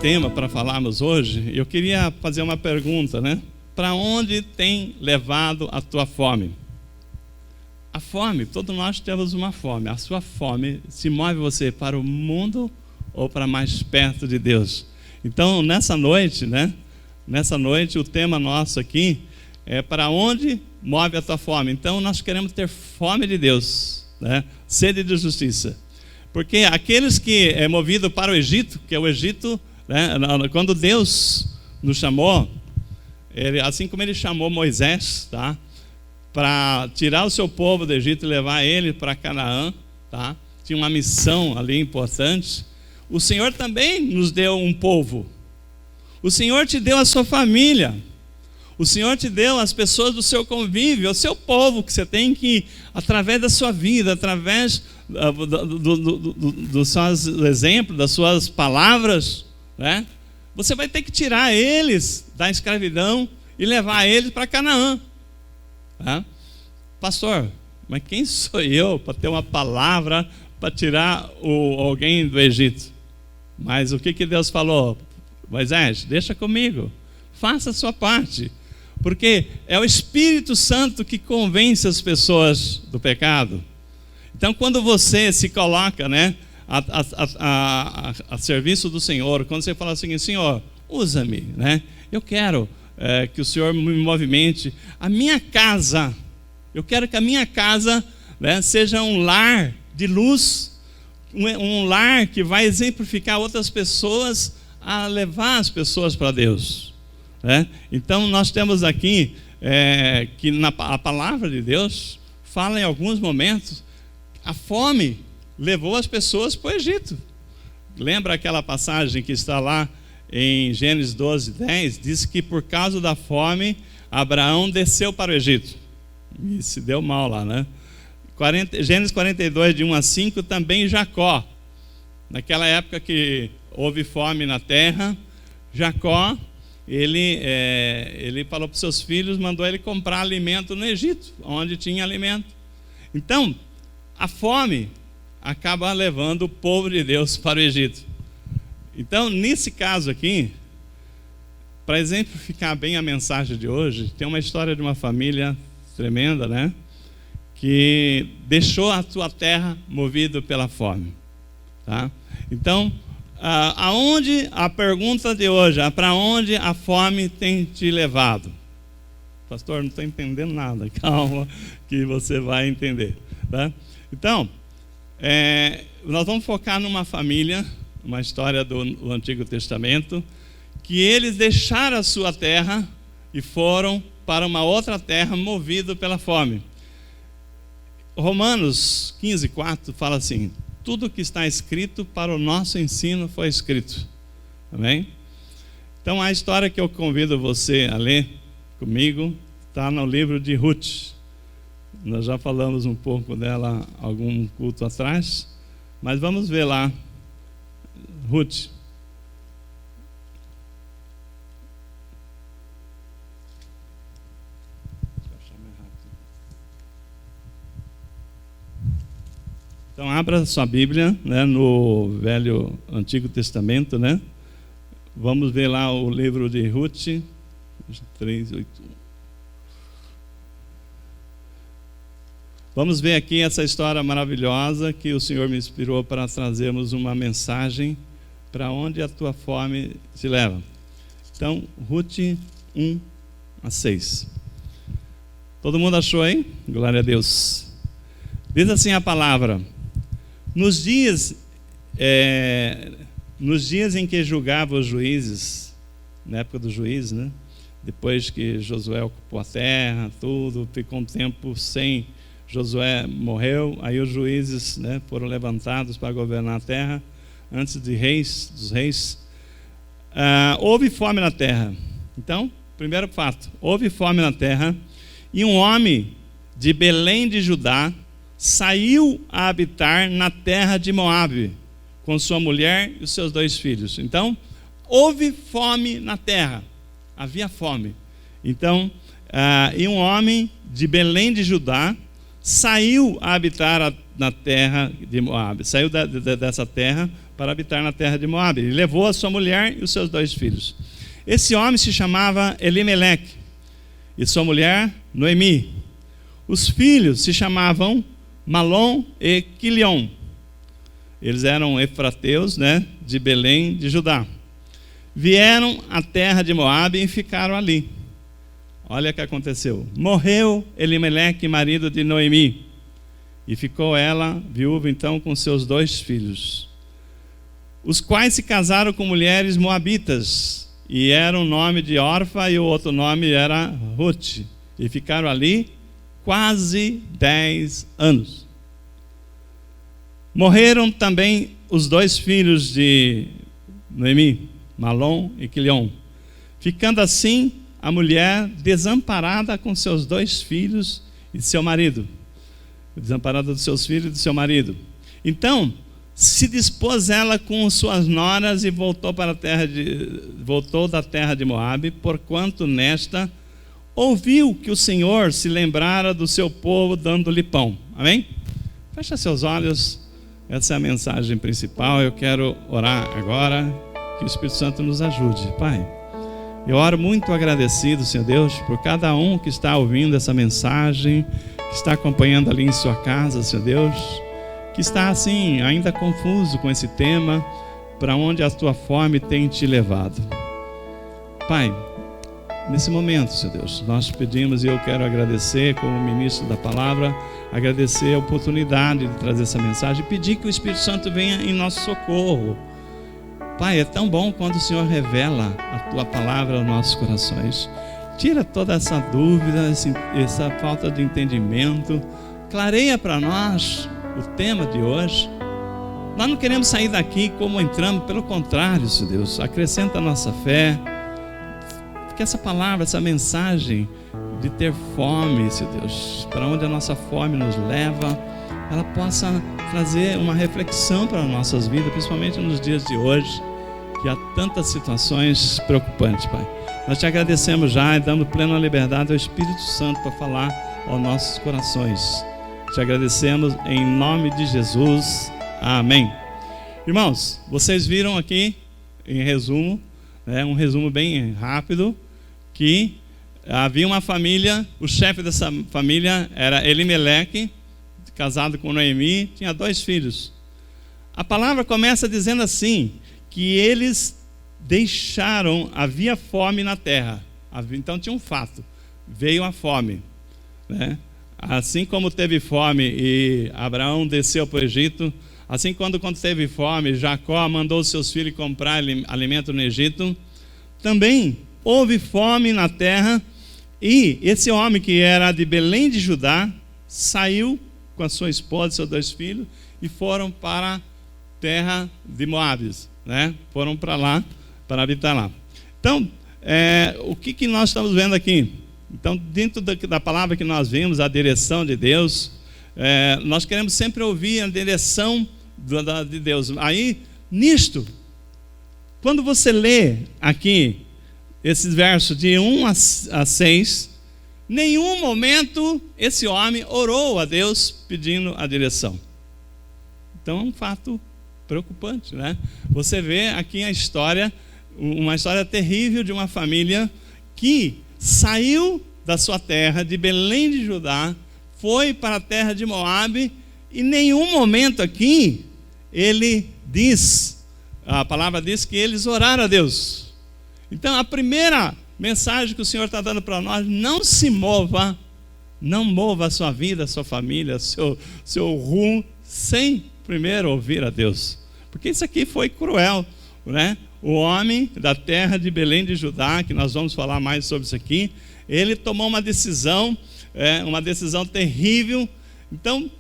tema para falarmos hoje, eu queria fazer uma pergunta, né? Para onde tem levado a tua fome? A fome, todos nós temos uma fome. A sua fome se move você para o mundo ou para mais perto de Deus? Então, nessa noite, né? Nessa noite, o tema nosso aqui é para onde move a tua fome. Então, nós queremos ter fome de Deus, né? Sede de justiça. Porque aqueles que é movido para o Egito, que é o Egito, né? Quando Deus nos chamou, assim como Ele chamou Moisés, tá? Para tirar o seu povo do Egito e levar ele para Canaã, tá? Tinha uma missão ali importante. O Senhor também nos deu um povo. O Senhor te deu a sua família. O Senhor te deu as pessoas do seu convívio, o seu povo, que você tem que, através da sua vida, através dos seus exemplos, das suas palavras, né? Você vai ter que tirar eles da escravidão e levar eles para Canaã. Tá? Pastor, mas quem sou eu para ter uma palavra para tirar alguém do Egito? Mas o que Deus falou? Moisés, deixa comigo, faça a sua parte, porque é o Espírito Santo que convence as pessoas do pecado. Então, quando você se coloca, né, a serviço do Senhor, quando você fala assim, Senhor, usa-me, né? Eu quero que o Senhor me movimente. A minha casa, eu quero que a minha casa, né, seja um lar de luz, um lar que vai exemplificar outras pessoas a levar as pessoas para Deus, né? Então nós temos aqui que a palavra de Deus fala em alguns momentos, a fome levou as pessoas para o Egito. Lembra aquela passagem que está lá em Gênesis 12:10, diz que por causa da fome, Abraão desceu para o Egito. E se deu mal lá, né? Gênesis 42, de 1 a 5, também Jacó. Naquela época que houve fome na terra, Jacó, ele falou para os seus filhos, mandou ele comprar alimento no Egito, onde tinha alimento. Então, a fome acaba levando o povo de Deus para o Egito. Então, nesse caso aqui, para exemplificar bem a mensagem de hoje, tem uma história de uma família tremenda, né? Que deixou a sua terra movido pela fome, tá? Então, a pergunta de hoje é: para onde a fome tem te levado? Pastor, não estou entendendo nada. Calma, que você vai entender, tá? Então, nós vamos focar numa família, uma história do Antigo Testamento, que eles deixaram a sua terra e foram para uma outra terra movido pela fome. Romanos 15:4 fala assim: tudo que está escrito para o nosso ensino foi escrito. Amém? Então a história que eu convido você a ler comigo está no livro de Ruth. Nós já falamos um pouco dela algum culto atrás, mas vamos ver lá. Ruth. Então abra sua Bíblia, né, no Antigo Testamento, né? Vamos ver lá o livro de Ruth 3:8. Vamos ver aqui essa história maravilhosa que o Senhor me inspirou para trazermos uma mensagem para onde a tua fome te leva. Então, Ruth 1-6. Todo mundo achou aí? Glória a Deus. Diz assim a palavra: nos dias em que julgava os juízes, na época dos juízes, né? Depois que Josué ocupou a terra, tudo, ficou um tempo sem. Josué morreu, aí os juízes, né, foram levantados para governar a terra, antes dos reis. Houve fome na terra. Então, primeiro fato, houve fome na terra, e um homem de Belém de Judá saiu a habitar na terra de Moabe, com sua mulher e os seus 2 filhos. Então, houve fome na terra, havia fome. Então, e um homem de Belém de Judá saiu a habitar na terra de Moabe, saiu dessa terra para habitar na terra de Moabe. Ele levou a sua mulher e os seus 2 filhos. Esse homem se chamava Elimeleque e sua mulher Noemi. Os filhos se chamavam Malom e Quilion. Eles eram efrateus, de Belém, de Judá. Vieram à terra de Moabe e ficaram ali. Olha o que aconteceu. Morreu Elimeleque, marido de Noemi, e ficou ela viúva então com seus 2 filhos, os quais se casaram com mulheres moabitas, e era um nome de Orfa e o outro nome era Ruth, e ficaram ali quase 10 anos. Morreram também os 2 filhos de Noemi, Malom e Quilion, ficando assim a mulher desamparada com seus 2 filhos e seu marido. Desamparada dos seus filhos e do seu marido. Então, se dispôs ela com suas noras e voltou da terra de Moabe, porquanto nesta ouviu que o Senhor se lembrara do seu povo, dando-lhe pão. Amém? Fecha seus olhos. Essa é a mensagem principal. Eu quero orar agora, que o Espírito Santo nos ajude. Pai, eu oro muito agradecido, Senhor Deus, por cada um que está ouvindo essa mensagem, que está acompanhando ali em sua casa, Senhor Deus, que está assim, ainda confuso com esse tema, para onde a tua fome tem te levado. Pai, nesse momento, Senhor Deus, nós pedimos, e eu quero agradecer como ministro da palavra, agradecer a oportunidade de trazer essa mensagem e pedir que o Espírito Santo venha em nosso socorro. Pai, é tão bom quando o Senhor revela a tua palavra aos nossos corações. Tira toda essa dúvida, essa falta de entendimento. Clareia para nós o tema de hoje. Nós não queremos sair daqui como entramos, pelo contrário, Senhor Deus, acrescenta a nossa fé. Que essa palavra, essa mensagem de ter fome, Senhor Deus, para onde a nossa fome nos leva, ela possa trazer uma reflexão para as nossas vidas, principalmente nos dias de hoje, que há tantas situações preocupantes, Pai. Nós te agradecemos já e damos plena liberdade ao Espírito Santo para falar aos nossos corações. Te agradecemos em nome de Jesus. Amém. Irmãos, vocês viram aqui, em resumo, um resumo bem rápido, que havia uma família, o chefe dessa família era Elimeleque, casado com Noemi, tinha 2 filhos. A palavra começa dizendo assim, que eles deixaram, havia fome na terra. Então tinha um fato, veio a fome. Assim como teve fome e Abraão desceu para o Egito, assim quando teve fome, Jacó mandou seus filhos comprar alimento no Egito, também houve fome na terra, e esse homem que era de Belém de Judá, saiu com a sua esposa e seus 2 filhos, e foram para a terra de Moabe, foram para lá, para habitar lá. Então, o que nós estamos vendo aqui? Então, dentro da palavra que nós vimos, a direção de Deus, nós queremos sempre ouvir a direção de Deus. Aí, nisto, quando você lê aqui esses versos de 1 a 6, nenhum momento esse homem orou a Deus pedindo a direção. Então é um fato preocupante, Você vê aqui a história, uma história terrível de uma família que saiu da sua terra, de Belém de Judá, foi para a terra de Moabe, e em nenhum momento aqui a palavra diz que eles oraram a Deus. Então a primeira mensagem que o Senhor está dando para nós: não se mova, não mova a sua vida, a sua família, seu rumo, sem primeiro ouvir a Deus. Porque isso aqui foi cruel, O homem da terra de Belém de Judá, que nós vamos falar mais sobre isso aqui, ele tomou uma decisão terrível. Então,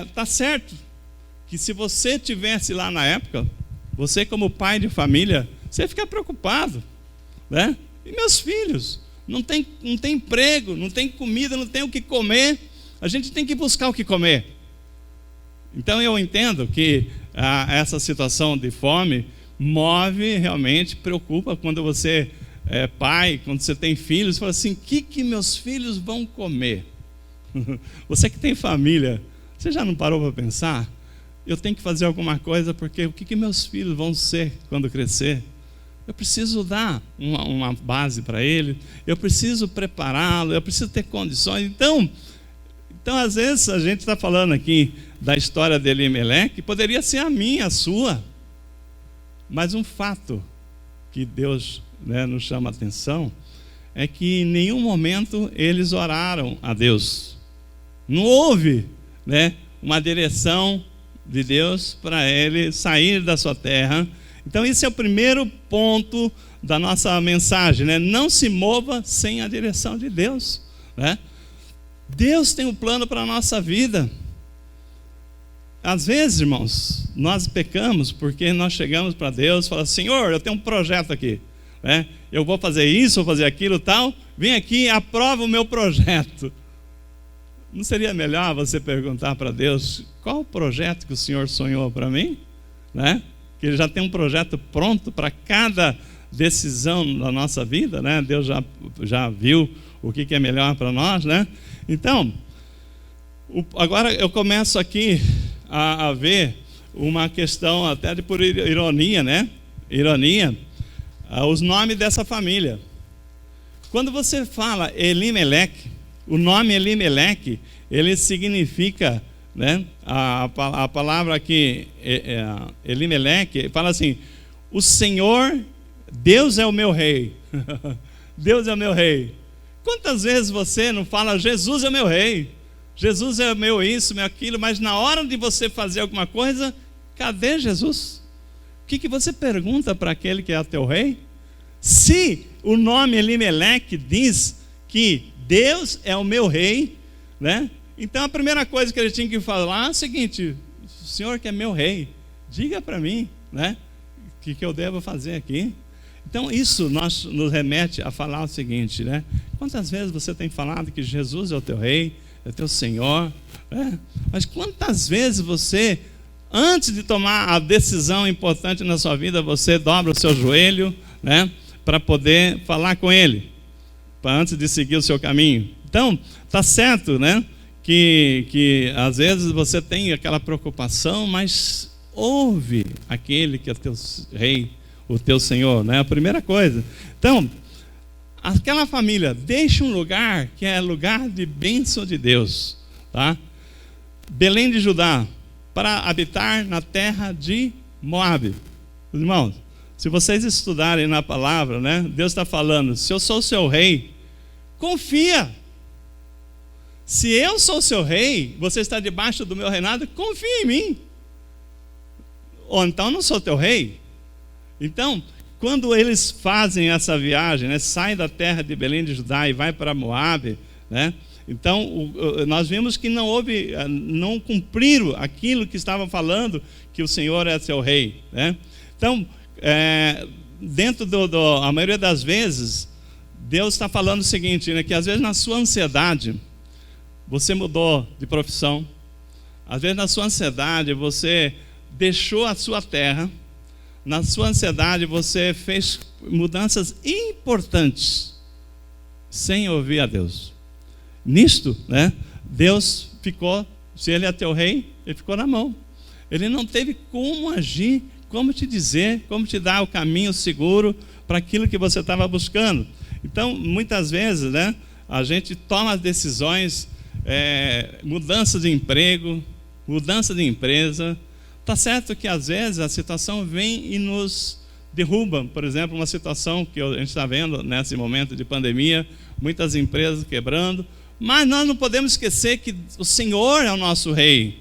está certo que se você tivesse lá na época, você como pai de família, você ia ficar preocupado, E meus filhos, não tem emprego, não tem comida, não tem o que comer, a gente tem que buscar o que comer. Então eu entendo que essa situação de fome move, realmente preocupa quando você é pai, quando você tem filhos, você fala assim: o que meus filhos vão comer? Você que tem família, você já não parou para pensar eu tenho que fazer alguma coisa, porque o que meus filhos vão ser quando crescer? Eu preciso dar uma base para ele, eu preciso prepará-lo, eu preciso ter condições. Então, às vezes, a gente está falando aqui da história de Elimeleque, poderia ser a minha, a sua, mas um fato que Deus, né, nos chama a atenção é que em nenhum momento eles oraram a Deus. Não houve, né, uma direção de Deus para ele sair da sua terra. Então esse é o primeiro ponto da nossa mensagem, né? Não se mova sem a direção de Deus, né? Deus tem um plano para a nossa vida. Às vezes, irmãos, nós pecamos porque nós chegamos para Deus e falamos: Senhor, eu tenho um projeto aqui, né? Eu vou fazer isso, vou fazer aquilo, tal. Vem aqui e aprova o meu projeto. Não seria melhor você perguntar para Deus: qual o projeto que o Senhor sonhou para mim? Né? Que Ele já tem um projeto pronto para cada decisão da nossa vida, né? Deus já viu o que é melhor para nós, né? Então, agora eu começo aqui a ver uma questão até por ironia, né? Ironia, os nomes dessa família. Quando você fala Elimeleque, o nome Elimeleque, ele significa, né? A palavra aqui, Elimeleque, fala assim: o Senhor, Deus é o meu rei. Deus é o meu rei. Quantas vezes você não fala: Jesus é o meu rei, Jesus é o meu isso, meu aquilo, mas na hora de você fazer alguma coisa, cadê Jesus? O que você pergunta para aquele que é teu rei? Se o nome Elimeleque diz que Deus é o meu rei, né? Então a primeira coisa que ele tinha que falar é o seguinte: o Senhor que é meu rei, diga para mim, né? O que eu devo fazer aqui? Então isso nos remete a falar o seguinte, né? Quantas vezes você tem falado que Jesus é o teu rei, é o teu Senhor, né? Mas quantas vezes você, antes de tomar a decisão importante na sua vida, você dobra o seu joelho, né? Para poder falar com Ele, antes de seguir o seu caminho. Então, tá certo, né? Que às vezes você tem aquela preocupação, mas ouve aquele que é teu rei, o teu Senhor, né? A primeira coisa. Então, aquela família deixa um lugar que é lugar de bênção de Deus, tá? Belém de Judá, para habitar na terra de Moabe. Irmãos, se vocês estudarem na palavra, né? Deus está falando: se eu sou o seu rei, confia. Se eu sou o seu rei, você está debaixo do meu reinado, confia em mim. Ou então não sou teu rei. Então, quando eles fazem essa viagem, né, saem da terra de Belém de Judá e vai para Moabe, né? Então nós vimos que não cumpriram aquilo que estavam falando, que o Senhor é seu rei, né? Então, dentro a maioria das vezes, Deus está falando o seguinte, né, que às vezes na sua ansiedade você mudou de profissão, às vezes na sua ansiedade você deixou a sua terra, na sua ansiedade você fez mudanças importantes sem ouvir a Deus. Nisto, né, Deus ficou, se Ele é teu rei, Ele ficou na mão. Ele não teve como agir, como te dizer, como te dar o caminho seguro para aquilo que você estava buscando. Então, muitas vezes, né, a gente toma as decisões, mudança de emprego, mudança de empresa. Está certo que às vezes a situação vem e nos derruba. Por exemplo, uma situação que a gente está vendo nesse momento de pandemia, muitas empresas quebrando, mas nós não podemos esquecer que o Senhor é o nosso rei.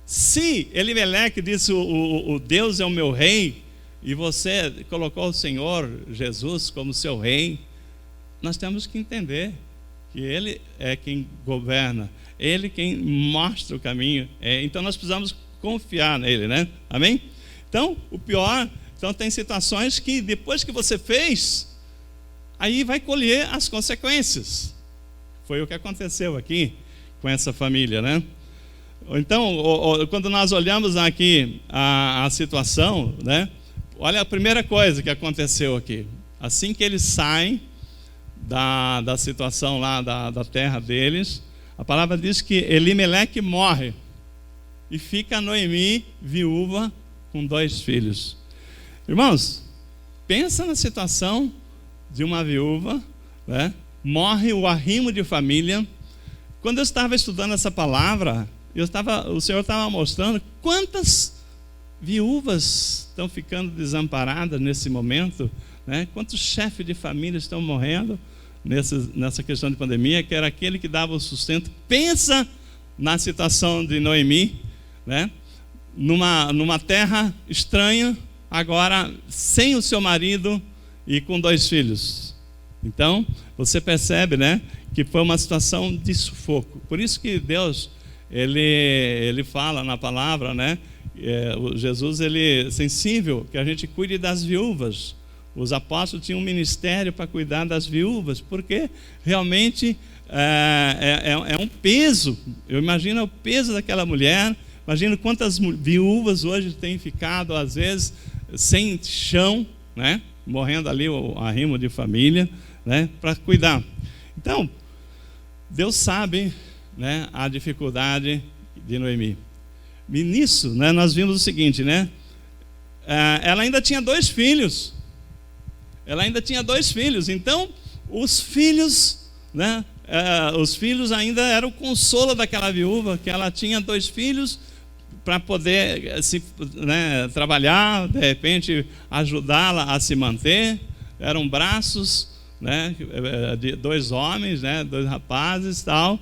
Se Elimeleque disse o Deus é o meu rei, e você colocou o Senhor Jesus como seu rei, nós temos que entender que Ele é quem governa, Ele quem mostra o caminho. Então nós precisamos confiar nele, né? Amém? Então, o pior, então tem situações que depois que você fez, aí vai colher as consequências. Foi o que aconteceu aqui com essa família, né? Então, quando nós olhamos aqui a situação, né? Olha a primeira coisa que aconteceu aqui. Assim que eles saem da situação lá da terra deles, a palavra diz que Elimeleque morre. e fica a Noemi viúva com 2 filhos. Irmãos, pensa na situação de uma viúva, né? Morre o arrimo de família. Quando eu estava estudando essa palavra, o Senhor estava mostrando quantas viúvas estão ficando desamparadas nesse momento, né? Quantos chefes de família estão morrendo nessa questão de pandemia, que era aquele que dava o sustento. Pensa na situação de Noemi, né? Numa terra estranha, agora sem o seu marido e com 2 filhos. Então, você percebe, né, que foi uma situação de sufoco. Por isso que Deus, ele fala na palavra, né, Jesus, ele é sensível, que a gente cuide das viúvas. Os apóstolos tinham um ministério para cuidar das viúvas, porque realmente é um peso. Eu imagino o peso daquela mulher. Imagino quantas viúvas hoje têm ficado, às vezes, sem chão, né? Morrendo ali o arrimo de família, né? Para cuidar. Então, Deus sabe, né, a dificuldade de Noemi. E nisso, né, nós vimos o seguinte, né? Ela ainda tinha 2 filhos. Então, os filhos, né? Os filhos ainda eram o consolo daquela viúva, que ela tinha 2 filhos para poder né, trabalhar, de repente ajudá-la a se manter. Eram braços, né, de 2 homens, né, 2 rapazes, tal.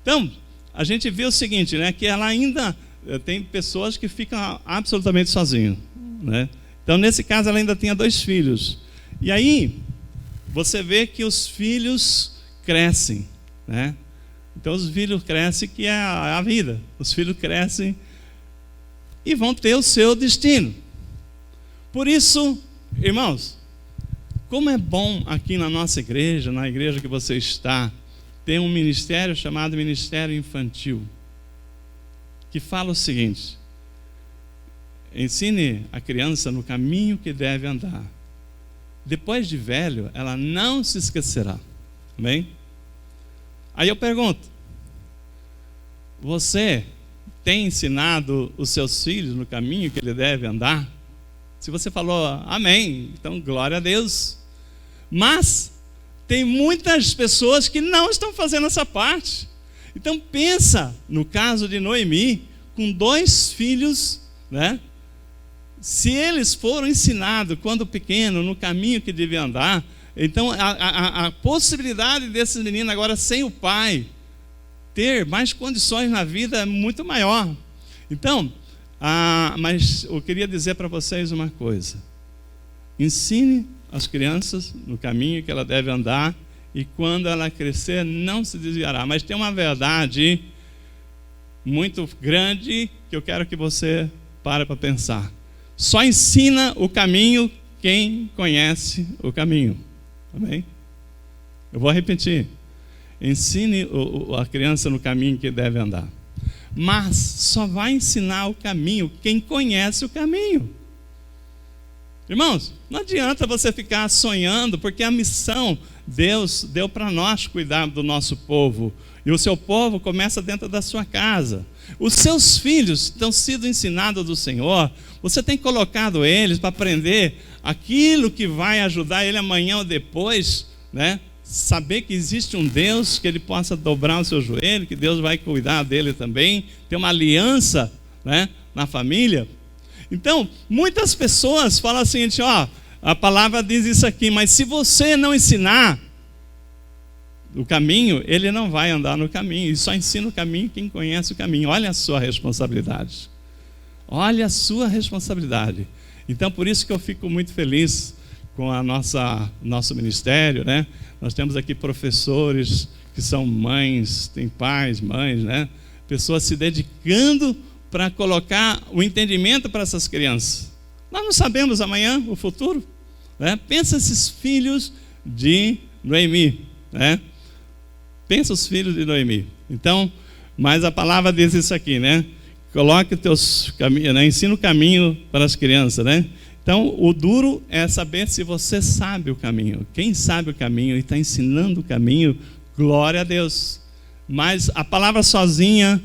Então, a gente vê o seguinte, né, que ela ainda tem pessoas que ficam absolutamente sozinhas, né? Então, nesse caso, ela ainda tinha 2 filhos. E aí, você vê que os filhos crescem, né? Então, os filhos crescem, que é a vida. Os filhos crescem e vão ter o seu destino. Por isso, irmãos, como é bom aqui na nossa igreja, na igreja que você está, ter um ministério chamado Ministério Infantil, que fala o seguinte: ensine a criança no caminho que deve andar. Depois de velho, ela não se esquecerá. Amém? Aí eu pergunto: você tem ensinado os seus filhos no caminho que ele deve andar? Se você falou amém, então glória a Deus. Mas tem muitas pessoas que não estão fazendo essa parte. Então pensa no caso de Noemi, com 2 filhos, né? Se eles foram ensinados quando pequeno no caminho que devem andar, então a possibilidade desses meninos agora sem o pai ter mais condições na vida é muito maior. Então, mas eu queria dizer para vocês uma coisa: ensine as crianças no caminho que ela deve andar, e quando ela crescer não se desviará. Mas tem uma verdade muito grande que eu quero que você pare para pensar: só ensina o caminho quem conhece o caminho. Amém? Eu vou repetir: ensine a criança no caminho que deve andar, mas só vai ensinar o caminho quem conhece o caminho. Irmãos, não adianta você ficar sonhando, porque a missão Deus deu para nós cuidar do nosso povo, e o seu povo começa dentro da sua casa. Os seus filhos estão sendo ensinados do Senhor. Você tem colocado eles para aprender aquilo que vai ajudar ele amanhã ou depois, né? Saber que existe um Deus, que ele possa dobrar o seu joelho, que Deus vai cuidar dele também, ter uma aliança, né, na família. Então, muitas pessoas falam assim, ó, a palavra diz isso aqui, mas se você não ensinar o caminho, ele não vai andar no caminho. E só ensina o caminho quem conhece o caminho. Olha a sua responsabilidade. Olha a sua responsabilidade. Então, por isso que eu fico muito feliz com nosso ministério, né? Nós temos aqui professores que são mães, tem pais, mães, né? Pessoas se dedicando para colocar o entendimento para essas crianças. Nós não sabemos amanhã, o futuro, né? Pensa esses filhos de Noemi, né? Pensa os filhos de Noemi. Então, mas a palavra diz isso aqui, né? Coloque teus caminhos, né? Ensina o caminho para as crianças, né? Então, o duro é saber se você sabe o caminho. Quem sabe o caminho e está ensinando o caminho, glória a Deus. Mas a palavra sozinha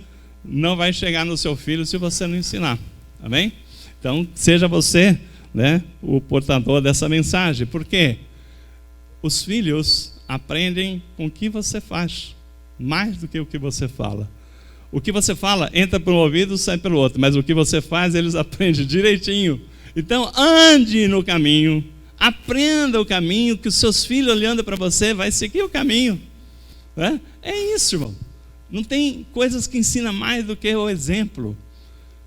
não vai chegar no seu filho se você não ensinar. Amém? Então, seja você, né, o portador dessa mensagem. Por quê? Os filhos aprendem com o que você faz, mais do que o que você fala. O que você fala entra pelo ouvido e sai pelo outro, mas o que você faz, eles aprendem direitinho. Então, ande no caminho, aprenda o caminho, que os seus filhos olhando para você vai seguir o caminho. Né? É isso, irmão. Não tem coisas que ensinam mais do que o exemplo.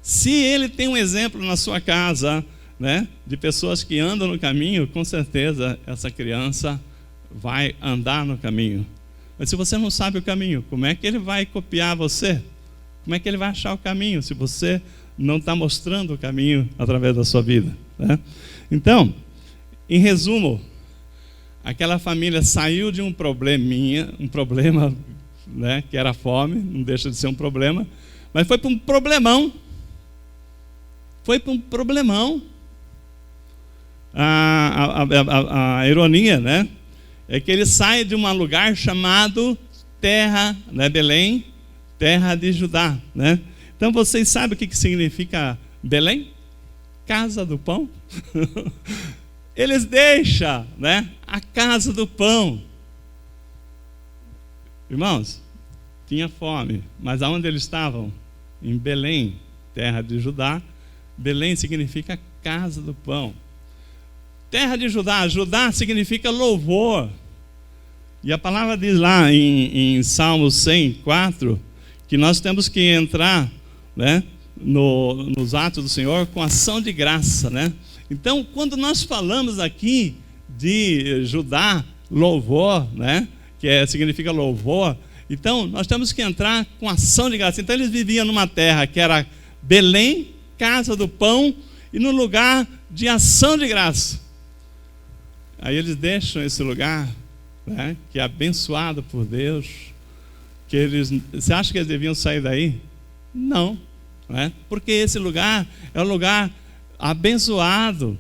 Se ele tem um exemplo na sua casa, né, de pessoas que andam no caminho, com certeza essa criança vai andar no caminho. Mas se você não sabe o caminho, como é que ele vai copiar você? Como é que ele vai achar o caminho se você não está mostrando o caminho através da sua vida? Né? Então, em resumo, aquela família saiu de um problema, né, que era fome, não deixa de ser um problema, mas foi para um problemão. A ironia, né, é que ele sai de um lugar chamado terra, né, Belém, terra de Judá, né? Então vocês sabem o que significa Belém? Casa do pão. Eles deixam, né, a casa do pão. Irmãos, tinha fome, mas aonde eles estavam? Em Belém, terra de Judá. Belém significa casa do pão. Terra de Judá, Judá significa louvor. E a palavra diz lá em Salmos 104 que nós temos que entrar, né, nos atos do Senhor com ação de graça, né? Então, quando nós falamos aqui de Judá, louvor, né, significa louvor, então nós temos que entrar com ação de graça. Então, eles viviam numa terra que era Belém, casa do pão, e no lugar de ação de graça. Aí eles deixam esse lugar, né, que é abençoado por Deus, você acha que eles deviam sair daí? Não, né? Porque esse lugar é um lugar abençoado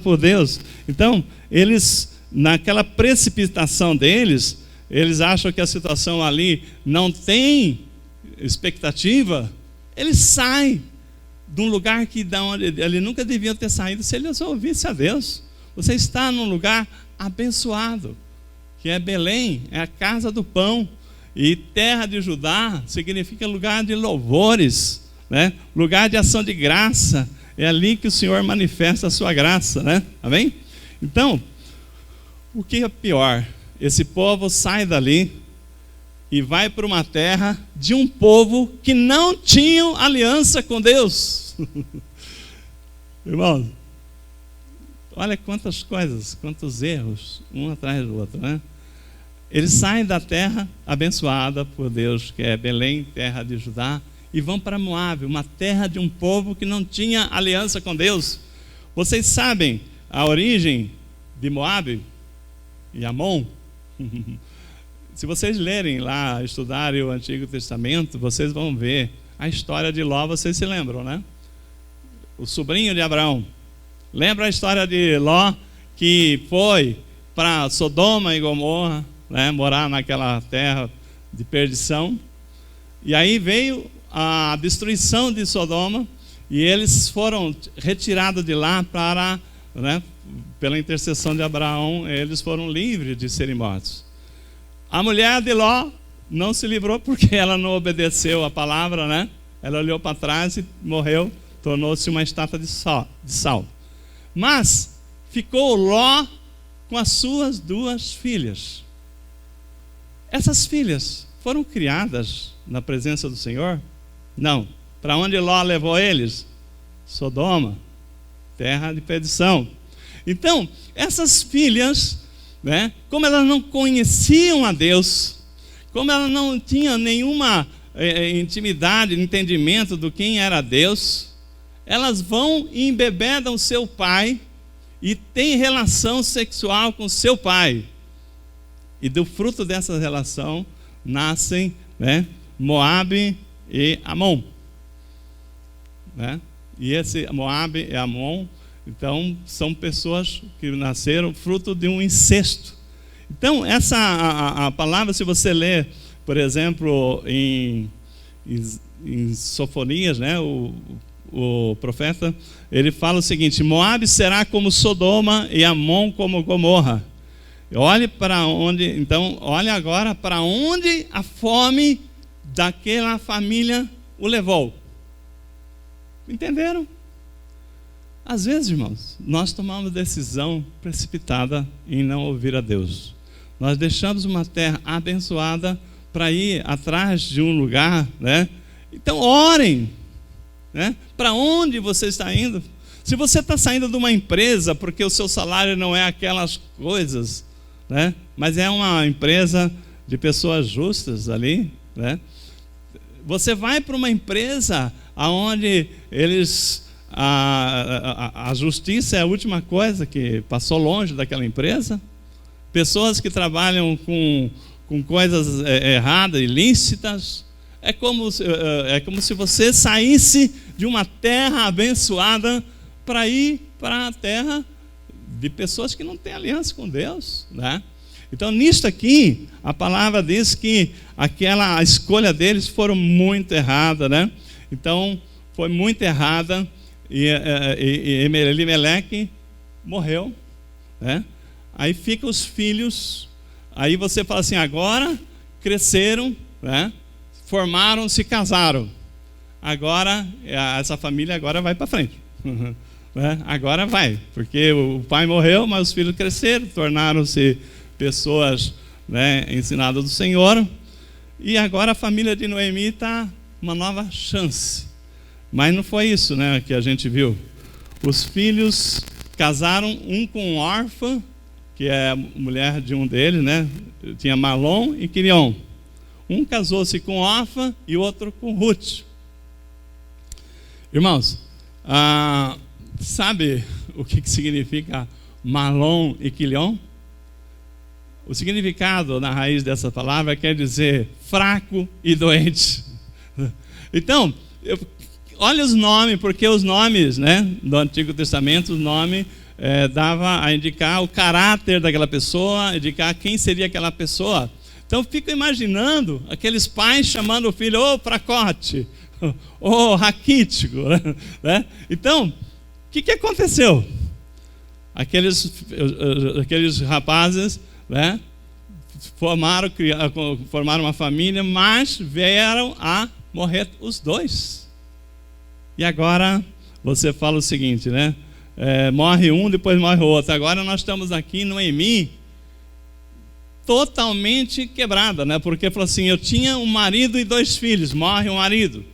por Deus. Então, eles, naquela precipitação deles, eles acham que a situação ali não tem expectativa, eles saem de um lugar que ele nunca deviam ter saído se eles ouvissem a Deus. Você está num lugar abençoado, que é Belém, é a casa do pão. E terra de Judá significa lugar de louvores, né? Lugar de ação de graça. É ali que o Senhor manifesta a sua graça, né? Amém? Então, o que é pior? Esse povo sai dali e vai para uma terra de um povo que não tinha aliança com Deus. Irmãos, olha quantas coisas, quantos erros, um atrás do outro, né? Eles saem da terra abençoada por Deus, que é Belém, terra de Judá, e vão para Moabe, uma terra de um povo que não tinha aliança com Deus. Vocês sabem a origem de Moabe e Amon? Se vocês lerem lá, estudarem o Antigo Testamento, vocês vão ver a história de Ló, vocês se lembram, né? O sobrinho de Abraão. Lembra a história de Ló, que foi para Sodoma e Gomorra, né, morar naquela terra de perdição, e aí veio a destruição de Sodoma, e eles foram retirados de lá para, né, pela intercessão de Abraão, eles foram livres de serem mortos. A mulher de Ló não se livrou porque ela não obedeceu a palavra, né? Ela olhou para trás e morreu, tornou-se uma estátua de sal. Mas ficou Ló com as suas 2 filhas. Essas filhas foram criadas na presença do Senhor? Não. Para onde Ló levou eles? Sodoma, terra de perdição. Então, essas filhas, né, como elas não conheciam a Deus, como elas não tinham nenhuma intimidade, entendimento do quem era Deus, elas vão e embebedam seu pai e têm relação sexual com seu pai. E do fruto dessa relação nascem, né, Moabe e Amon, né? E esse Moabe e Amon, então, são pessoas que nasceram fruto de um incesto. Então, a palavra, se você ler, por exemplo, em em Sofonias, né, o profeta, ele fala o seguinte: Moabe será como Sodoma e Amon como Gomorra. Olhe para onde, então, olhe agora para onde a fome daquela família o levou. Entenderam? Às vezes, irmãos, nós tomamos decisão precipitada em não ouvir a Deus. Nós deixamos uma terra abençoada para ir atrás de um lugar, né? Então, orem, né? Para onde você está indo? Se você está saindo de uma empresa porque o seu salário não é aquelas coisas, né? Mas é uma empresa de pessoas justas ali, né? Você vai para uma empresa onde eles a justiça é a última coisa que passou longe daquela empresa. Pessoas que trabalham com coisas erradas, ilícitas. É como se você saísse de uma terra abençoada para ir para a terra de pessoas que não têm aliança com Deus, né? Então, nisto aqui, a palavra diz que a escolha deles foram muito errada, né? Então, foi muito errada e Elimeleque morreu, né? Aí ficam os filhos, aí você fala assim, agora cresceram, né? Formaram, se casaram. Agora, essa família agora vai para frente. Né? Agora vai, porque o pai morreu, mas os filhos cresceram, tornaram-se pessoas, né, ensinadas do Senhor. E agora a família de Noemi está uma nova chance. Mas não foi isso, né, que a gente viu. Os filhos casaram, um com Orfa, que é a mulher de um deles, né? Tinha Malom e Quilion. Um casou-se com Orfa e o outro com Ruth. Irmãos, sabe o que significa Malom e Quilion? O significado na raiz dessa palavra quer dizer fraco e doente. Então, olha os nomes, porque os nomes, né, do Antigo Testamento, o nome dava a indicar o caráter daquela pessoa, indicar quem seria aquela pessoa. Então, fico imaginando aqueles pais chamando o filho, ô Pracote, ô Raquítico, né? Então, o que aconteceu? Aqueles rapazes, né, formaram uma família, mas vieram a morrer os dois. E agora você fala o seguinte, né? Morre um, depois morre o outro. Agora nós estamos aqui no Noemi, totalmente quebrada, né? Porque falou assim, eu tinha um marido e 2 filhos, morre o marido.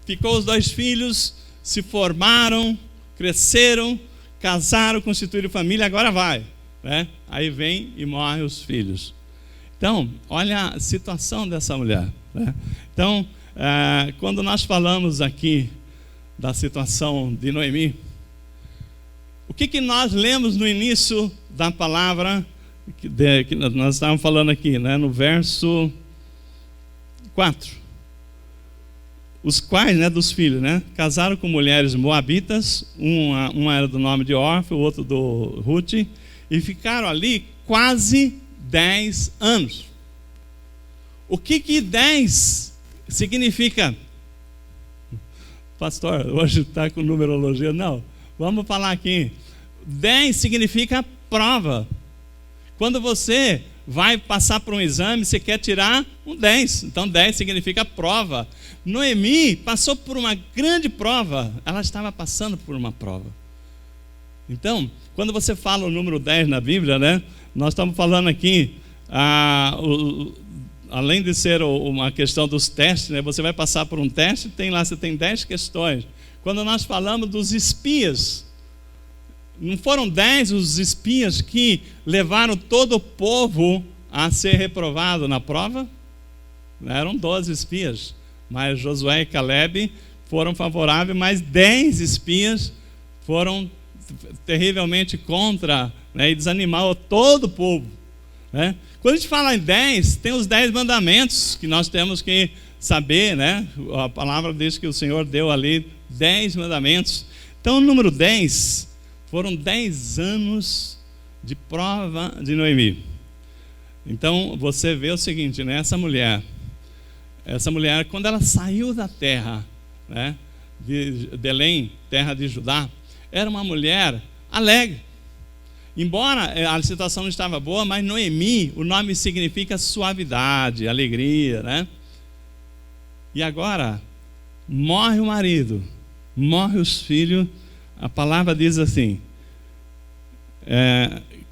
Ficou os 2 filhos, se formaram, cresceram, casaram, constituíram família, agora vai, né? Aí vem e morre os filhos. Então, olha a situação dessa mulher, né? Então, quando nós falamos aqui da situação de Noemi, o que nós lemos no início da palavra que nós estávamos falando aqui, né? No verso 4. Os quais, né, dos filhos, né, casaram com mulheres moabitas, uma era do nome de Orfa, o outro do Ruth, e ficaram ali quase 10 anos. O que 10 significa? Pastor, hoje está com numerologia? Não, vamos falar aqui. 10 significa prova. Quando você vai passar por um exame, você quer tirar um 10. Então 10 significa prova. Noemi passou por uma grande prova. Ela estava passando por uma prova. Então, quando você fala o número 10 na Bíblia, né, nós estamos falando aqui, além de ser uma questão dos testes, né, você vai passar por um teste, você tem 10 questões. Quando nós falamos dos espias, não foram 10 os espias que levaram todo o povo a ser reprovado na prova? Eram 12 espias, mas Josué e Caleb foram favoráveis, mas 10 espias foram terrivelmente contra, né, e desanimaram todo o povo, né? Quando a gente fala em 10, tem os 10 mandamentos que nós temos que saber, né? A palavra diz que o Senhor deu ali 10 mandamentos. Então o número 10 foram 10 anos de prova de Noemi. Então você vê o seguinte, né? Essa mulher, essa mulher, quando ela saiu da terra, né, de Belém, terra de Judá, era uma mulher alegre. Embora a situação não estava boa, mas Noemi, o nome significa suavidade, alegria, né? E agora, morre o marido, morre os filhos, a palavra diz assim,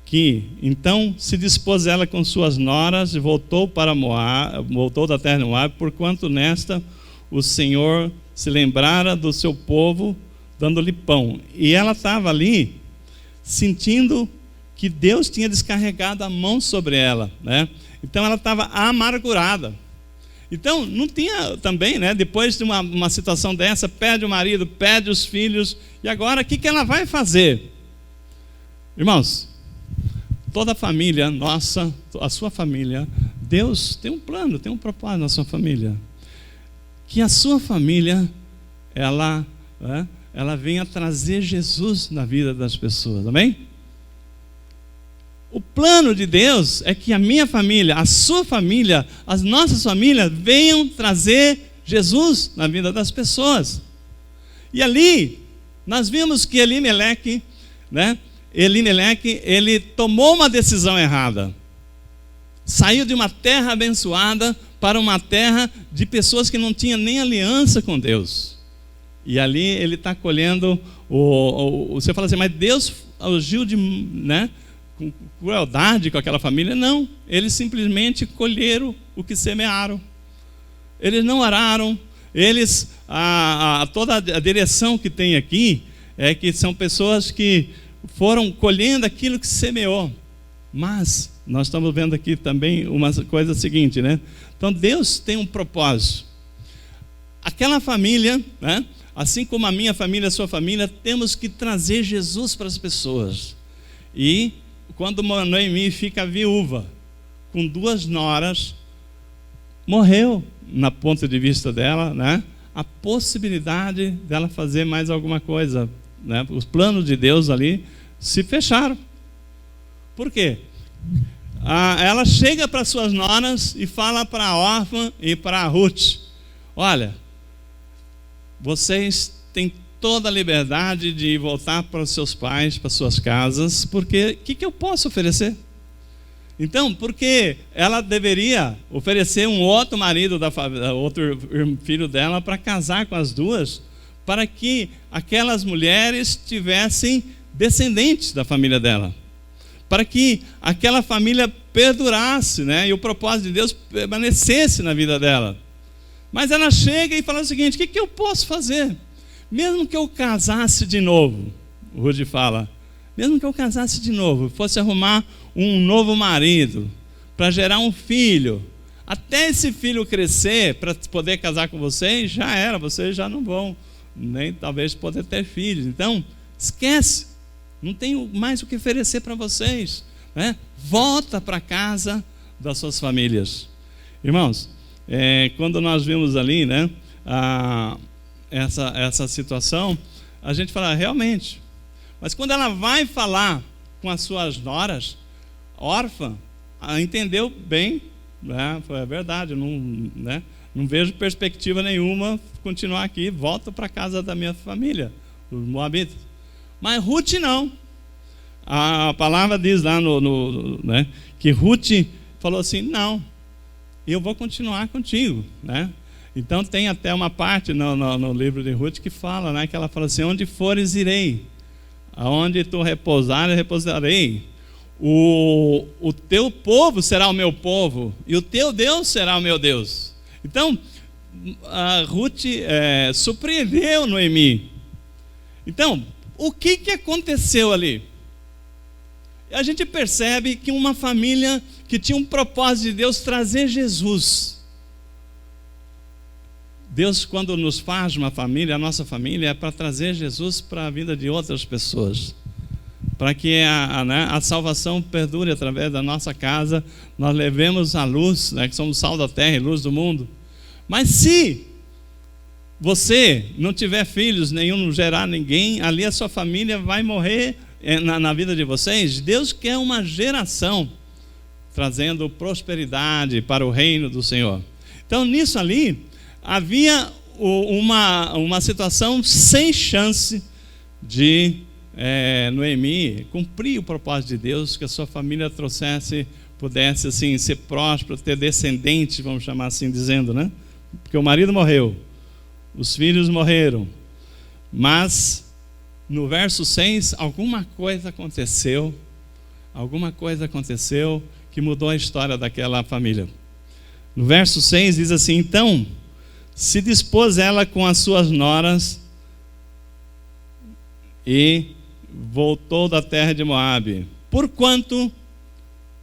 que então se dispôs ela com suas noras e voltou para Moab, voltou da terra de Moab, porquanto nesta o Senhor se lembrara do seu povo, dando-lhe pão. E ela estava ali, sentindo que Deus tinha descarregado a mão sobre ela, né? Então ela estava amargurada. Então não tinha também, né? Depois de uma situação dessa, perde o marido, perde os filhos, e agora o que ela vai fazer? Irmãos, toda a família nossa, a sua família, Deus tem um plano, tem um propósito na sua família. Que a sua família, ela venha trazer Jesus na vida das pessoas, amém? O plano de Deus é que a minha família, a sua família, as nossas famílias venham trazer Jesus na vida das pessoas. E ali, nós vimos que Elimeleque, ele tomou uma decisão errada. Saiu de uma terra abençoada para uma terra de pessoas que não tinham nem aliança com Deus. E ali ele está colhendo, você fala assim, mas Deus agiu com crueldade com aquela família? Não, eles simplesmente colheram o que semearam. Eles não oraram, toda a direção que tem aqui é que são pessoas que foram colhendo aquilo que semeou. Mas nós estamos vendo aqui também uma coisa seguinte, né? Então Deus tem um propósito. Aquela família, né? Assim como a minha família, a sua família, temos que trazer Jesus para as pessoas. E quando Noemi fica viúva, com 2 noras, morreu, na ponto de vista dela, né, a possibilidade dela fazer mais alguma coisa, né? Os planos de Deus ali se fecharam. Por quê? Ela chega para suas noras e fala para a órfã e para a Ruth: olha, vocês têm toda a liberdade de voltar para os seus pais, para suas casas, porque o que eu posso oferecer? Então, porque ela deveria oferecer um outro marido, outro filho dela, para casar com as duas, para que aquelas mulheres tivessem descendentes da família dela, para que aquela família perdurasse, né? E o propósito de Deus permanecesse na vida dela. Mas ela chega e fala o seguinte: o que eu posso fazer? Mesmo que eu casasse de novo, o Ruth fala, mesmo que eu casasse de novo, fosse arrumar um novo marido, para gerar um filho, até esse filho crescer, para poder casar com vocês, já era, vocês já não vão, nem talvez poder ter filhos. Então, esquece, não tenho mais o que oferecer para vocês, né? Volta para casa das suas famílias. Irmãos, quando nós vimos ali, né, essa situação, a gente fala, realmente. Mas quando ela vai falar com as suas noras, órfã, ela entendeu bem, né? Foi a verdade, não vejo perspectiva nenhuma continuar aqui, volto para a casa da minha família, os moabitas. Mas Ruth não. A palavra diz lá né, que Ruth falou assim: não, eu vou continuar contigo, né? Então tem até uma parte no livro de Ruth que fala, né, que ela fala assim: onde fores irei, aonde tu repousares, repousarei. O teu povo será o meu povo, e o teu Deus será o meu Deus. Então, a Ruth surpreendeu Noemi. Então, o que aconteceu ali? A gente percebe que uma família que tinha um propósito de Deus trazer Jesus. Deus, quando nos faz uma família, a nossa família é para trazer Jesus para a vida de outras pessoas, para que a salvação perdure através da nossa casa, nós levemos a luz, né, que somos sal da terra e luz do mundo. Mas se você não tiver filhos, nenhum, não gerar ninguém, ali a sua família vai morrer na vida de vocês. Deus quer uma geração trazendo prosperidade para o reino do Senhor. Então, nisso ali, havia uma situação sem chance de Noemi cumprir o propósito de Deus, que a sua família pudesse assim, ser próspera, ter descendente, vamos chamar assim, dizendo, né? Porque o marido morreu, os filhos morreram, mas no verso 6, alguma coisa aconteceu que mudou a história daquela família. No verso 6 diz assim: então se dispôs ela com as suas noras e voltou da terra de Moabe, porquanto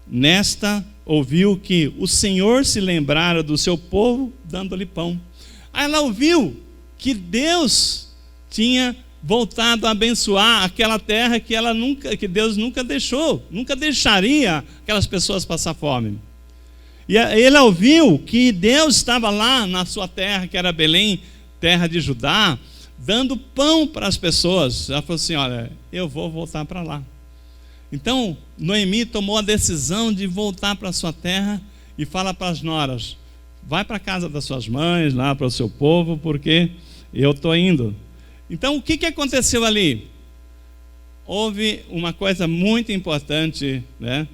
nesta ouviu que o Senhor se lembrara do seu povo, dando-lhe pão. Aí ela ouviu que Deus tinha voltado a abençoar aquela terra que Deus nunca deixaria aquelas pessoas passar fome. E ele ouviu que Deus estava lá na sua terra, que era Belém, terra de Judá, dando pão para as pessoas. Ela falou assim: olha, eu vou voltar para lá. Então, Noemi tomou a decisão de voltar para a sua terra e fala para as noras: vai para a casa das suas mães, lá para o seu povo, porque eu estou indo. Então, o que aconteceu ali? Houve uma coisa muito importante, né,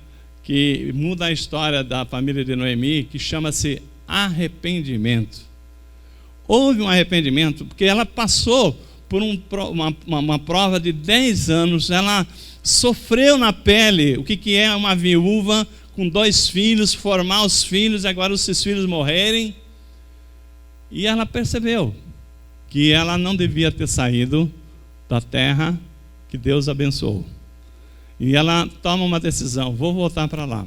que muda a história da família de Noemi, que chama-se arrependimento. Houve um arrependimento, porque ela passou por uma prova de 10 anos, ela sofreu na pele o que é uma viúva com 2 filhos, formar os filhos, e agora esses filhos morrerem, e ela percebeu que ela não devia ter saído da terra que Deus abençoou. E ela toma uma decisão: vou voltar para lá.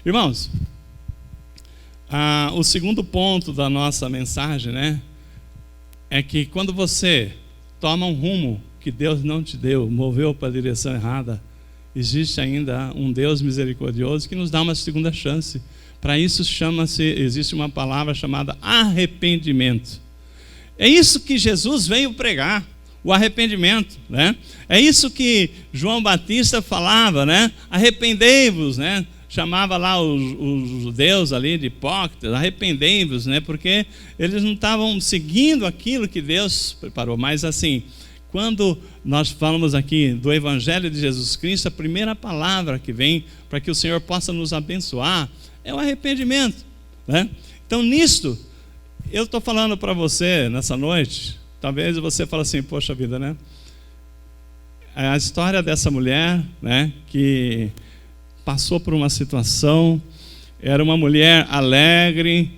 Irmãos, o segundo ponto da nossa mensagem, né, é que quando você toma um rumo que Deus não te deu, moveu para a direção errada, existe ainda um Deus misericordioso que nos dá uma segunda chance. Para isso existe uma palavra chamada arrependimento. É isso que Jesus veio pregar, o arrependimento, né? É isso que João Batista falava, né? Arrependei-vos, né? Chamava lá os judeus ali de hipócritas, arrependei-vos, né? Porque eles não estavam seguindo aquilo que Deus preparou. Mas assim, quando nós falamos aqui do Evangelho de Jesus Cristo, a primeira palavra que vem para que o Senhor possa nos abençoar é o arrependimento, né? Então, nisto, eu estou falando para você nessa noite, talvez você fale assim: poxa vida, né? A história dessa mulher, né, que passou por uma situação, era uma mulher alegre,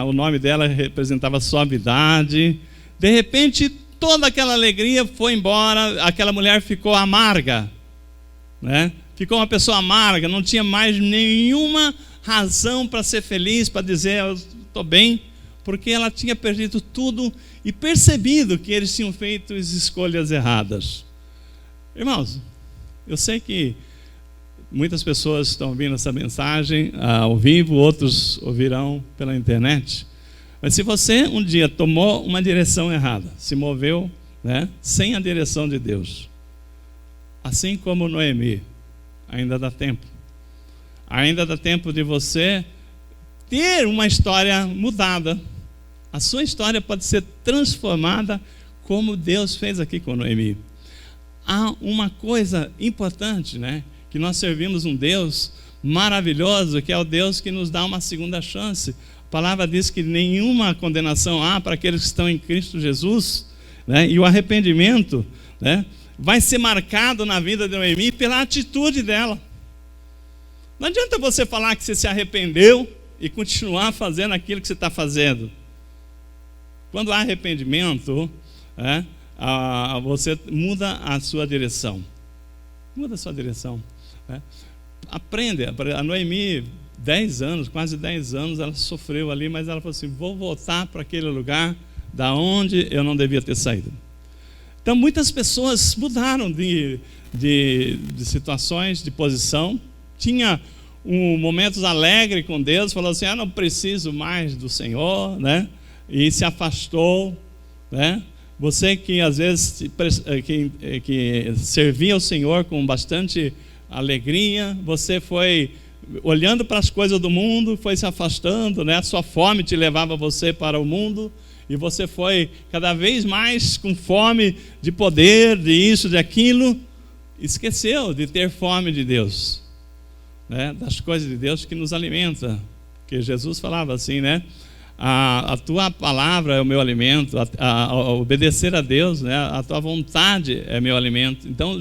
o nome dela representava suavidade, de repente toda aquela alegria foi embora, aquela mulher ficou amarga, né? Ficou uma pessoa amarga, não tinha mais nenhuma razão para ser feliz, para dizer eu estou bem, porque ela tinha perdido tudo e percebido que eles tinham feito as escolhas erradas. Irmãos, eu sei que muitas pessoas estão ouvindo essa mensagem ao vivo, outros ouvirão pela internet. Mas se você um dia tomou uma direção errada, se moveu, né, sem a direção de Deus, assim como Noemi, ainda dá tempo. Ainda dá tempo de você ter uma história mudada. A sua história pode ser transformada como Deus fez aqui com Noemi. Há uma coisa importante, né? Que nós servimos um Deus maravilhoso, que é o Deus que nos dá uma segunda chance. A palavra diz que nenhuma condenação há para aqueles que estão em Cristo Jesus, né? E o arrependimento, né, vai ser marcado na vida de Noemi pela atitude dela. Não adianta você falar que você se arrependeu e continuar fazendo aquilo que você está fazendo. Quando há arrependimento, você muda a sua direção. Muda a sua direção. Né? Aprende. A Noemi, 10 anos, quase 10 anos, ela sofreu ali, mas ela falou assim: vou voltar para aquele lugar da onde eu não devia ter saído. Então, muitas pessoas mudaram de situações, de posição. Tinha momentos alegres com Deus, falou assim: não preciso mais do Senhor, né? E se afastou, né? Você que às vezes que servia o Senhor com bastante alegria, você foi olhando para as coisas do mundo, foi se afastando, né? Sua fome te levava você para o mundo, e você foi cada vez mais com fome de poder, de isso, de aquilo, esqueceu de ter fome de Deus, né? Das coisas de Deus que nos alimenta, porque Jesus falava assim, né? A tua palavra é o meu alimento, a obedecer a Deus, né? A tua vontade é meu alimento. Então,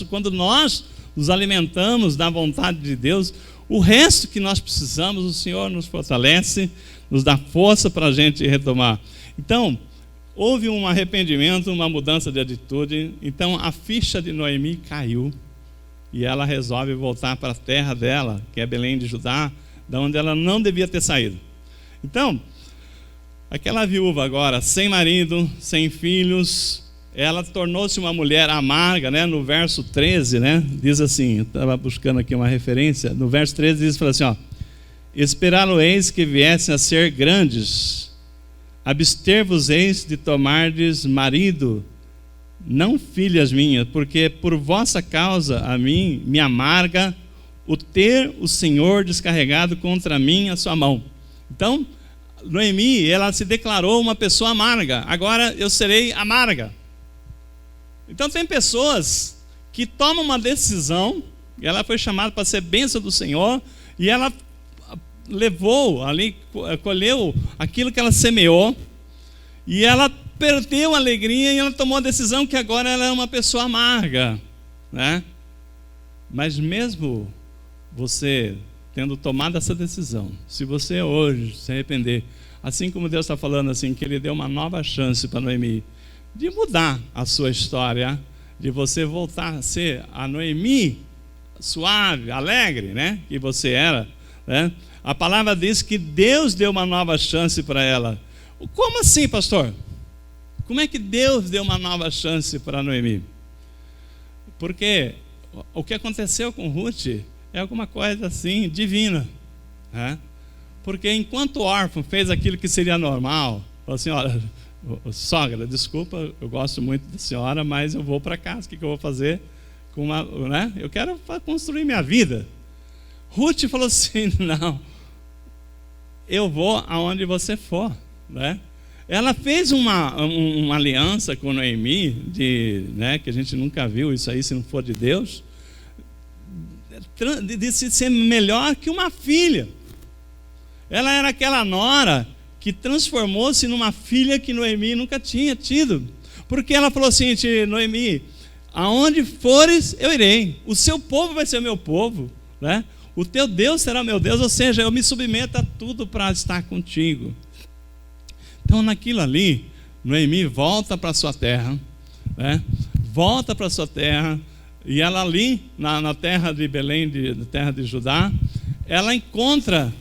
quando nós nos alimentamos da vontade de Deus, o resto que nós precisamos, o Senhor nos fortalece, nos dá força para a gente retomar. Então, houve um arrependimento, uma mudança de atitude. Então, a ficha de Noemi caiu e ela resolve voltar para a terra dela, que é Belém de Judá, da onde ela não devia ter saído. Então, aquela viúva agora, sem marido, sem filhos, ela tornou-se uma mulher amarga, né? No verso 13, né? Diz assim, eu estava buscando aqui uma referência, no verso 13 diz assim, ó: esperá-lo-eis que viessem a ser grandes, abster-vos-eis de tomardes marido, não filhas minhas, porque por vossa causa a mim me amarga o ter o Senhor descarregado contra mim a sua mão. Então, Noemi, ela se declarou uma pessoa amarga. Agora eu serei amarga. Então tem pessoas que tomam uma decisão, ela foi chamada para ser bênção do Senhor, e ela levou ali, colheu aquilo que ela semeou, e ela perdeu a alegria, e ela tomou a decisão que agora ela é uma pessoa amarga, né? Mas mesmo você tendo tomado essa decisão, se você hoje se arrepender, assim como Deus está falando assim, que Ele deu uma nova chance para Noemi, de mudar a sua história, de você voltar a ser a Noemi suave, alegre, né? Que você era, né? A palavra diz que Deus deu uma nova chance para ela. Como assim, pastor? Como é que Deus deu uma nova chance para Noemi? Porque o que aconteceu com Ruth é alguma coisa assim divina, né? Porque enquanto o órfão fez aquilo que seria normal, falou assim: olha, sogra, desculpa, eu gosto muito da senhora, mas eu vou para casa, o que eu vou fazer com uma, né? Eu quero construir minha vida. Ruth falou assim: não, eu vou aonde você for, né? Ela fez uma aliança com Noemi, né, que a gente nunca viu isso aí se não for de Deus, de ser melhor que uma filha. Ela era aquela nora que transformou-se numa filha que Noemi nunca tinha tido. Porque ela falou assim: Noemi, aonde fores eu irei, o seu povo vai ser o meu povo, né? O teu Deus será meu Deus, ou seja, eu me submeto a tudo para estar contigo. Então naquilo ali, Noemi volta para sua terra, né? Volta para sua terra, e ela ali, na terra de Belém, na terra de Judá, ela encontra,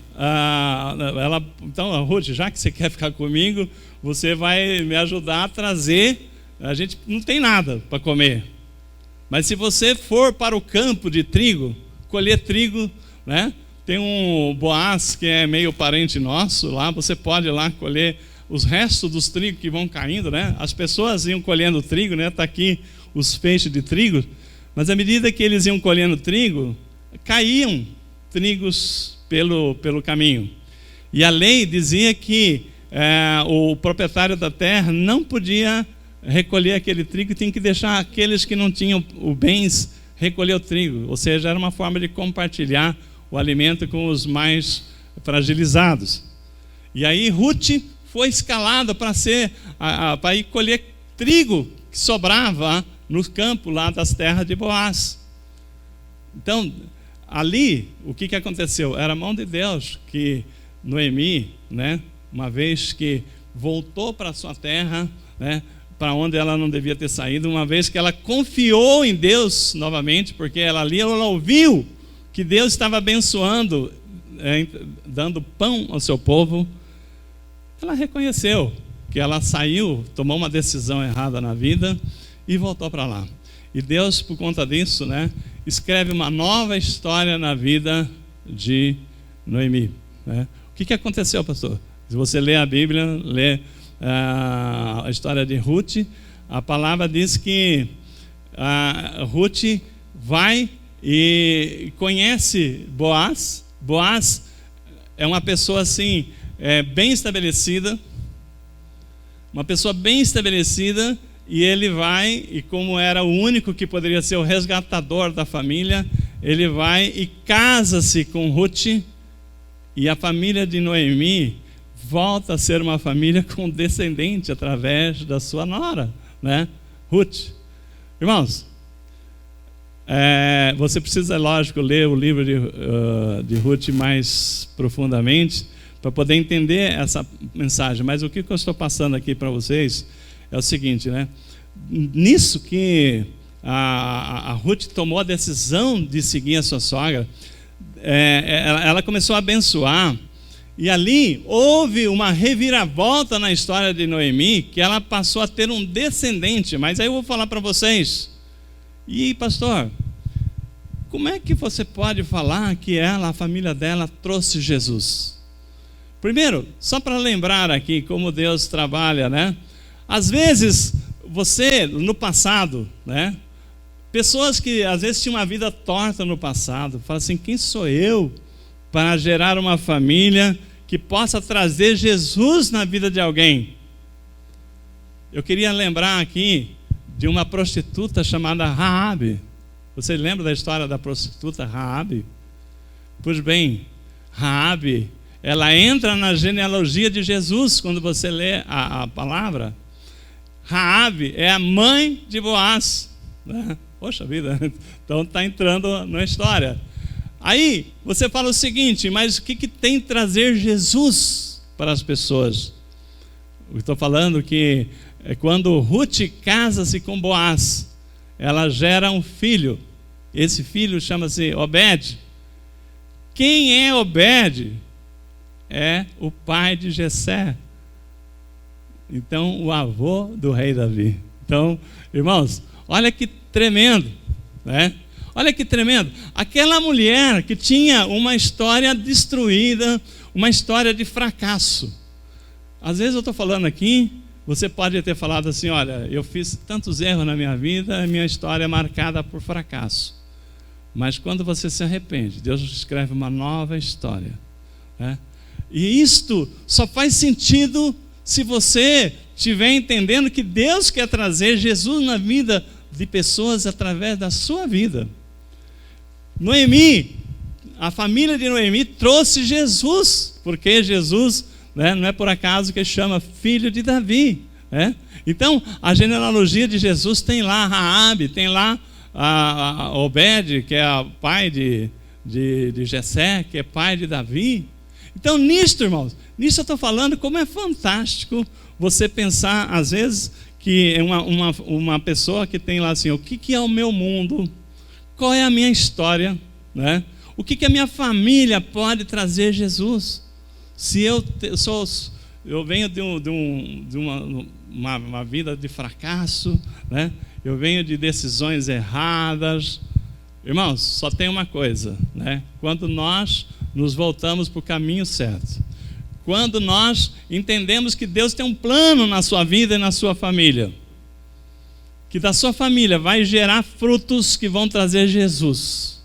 então, Ruth, já que você quer ficar comigo, você vai me ajudar a trazer, a gente não tem nada para comer, mas se você for para o campo de trigo, colher trigo, né? Tem um Boaz que é meio parente nosso lá, você pode ir lá colher os restos dos trigos que vão caindo, né? As pessoas iam colhendo trigo, né? Está aqui os feixes de trigo, mas à medida que eles iam colhendo trigo, caíam trigos pelo caminho. E a lei dizia que o proprietário da terra não podia recolher aquele trigo, tinha que deixar aqueles que não tinham os bens recolher o trigo. Ou seja, era uma forma de compartilhar o alimento com os mais fragilizados. E aí Ruth foi escalada para ir colher trigo que sobrava no campo lá das terras de Boaz. Então, ali, o que aconteceu? Era a mão de Deus que Noemi, né, uma vez que voltou para a sua terra, né, para onde ela não devia ter saído, uma vez que ela confiou em Deus novamente, porque ela ouviu que Deus estava abençoando, dando pão ao seu povo. Ela reconheceu que ela saiu, tomou uma decisão errada na vida e voltou para lá. E Deus, por conta disso, né, escreve uma nova história na vida de Noemi, né? O que aconteceu, pastor? Se você lê a Bíblia, lê a história de Ruth, a palavra diz que Ruth vai e conhece Boaz. Boaz é uma pessoa assim, bem estabelecida, uma pessoa bem estabelecida, e ele vai, e como era o único que poderia ser o resgatador da família, ele vai e casa-se com Ruth, e a família de Noemi volta a ser uma família com descendente através da sua nora, né? Ruth. Irmãos, você precisa, lógico, ler o livro de Ruth mais profundamente para poder entender essa mensagem. Mas o que eu estou passando aqui para vocês é o seguinte, né? Nisso que a Ruth tomou a decisão de seguir a sua sogra, ela começou a abençoar, e ali houve uma reviravolta na história de Noemi, que ela passou a ter um descendente. Mas aí eu vou falar para vocês, e pastor, como é que você pode falar que a família dela trouxe Jesus? Primeiro, só para lembrar aqui como Deus trabalha, né? Às vezes, você, no passado, né? Pessoas que às vezes tinham uma vida torta no passado, falam assim, quem sou eu para gerar uma família que possa trazer Jesus na vida de alguém? Eu queria lembrar aqui de uma prostituta chamada Raabe. Você lembra da história da prostituta Raabe? Pois bem, Raabe, ela entra na genealogia de Jesus quando você lê a palavra. Raabe é a mãe de Boaz, né? Poxa vida, então está entrando na história. Aí você fala o seguinte, mas o que tem trazer Jesus para as pessoas? Eu estou falando que quando Ruth casa-se com Boaz, ela gera um filho. Esse filho chama-se Obed. Quem é Obed? É o pai de Jessé. Então, o avô do rei Davi. Então, irmãos, olha que tremendo, né? Olha que tremendo. Aquela mulher que tinha uma história destruída, uma história de fracasso. Às vezes eu estou falando aqui, você pode ter falado assim, olha, eu fiz tantos erros na minha vida, a minha história é marcada por fracasso. Mas quando você se arrepende, Deus escreve uma nova história, né? E isto só faz sentido se você estiver entendendo que Deus quer trazer Jesus na vida de pessoas através da sua vida. Noemi, a família de Noemi trouxe Jesus, porque Jesus, né, não é por acaso que ele chama filho de Davi, né? Então, a genealogia de Jesus tem lá Raabe, tem lá a Obed, que é o pai de Jessé, que é pai de Davi. Então, nisto, irmãos, nisso eu estou falando como é fantástico você pensar, às vezes, que é uma pessoa que tem lá assim, o que é o meu mundo? Qual é a minha história, né? O que a minha família pode trazer Jesus? Se eu venho de uma vida de fracasso, né? Eu venho de decisões erradas. Irmãos, só tem uma coisa, né? Quando nós nos voltamos para o caminho certo, quando nós entendemos que Deus tem um plano na sua vida e na sua família, que da sua família vai gerar frutos que vão trazer Jesus,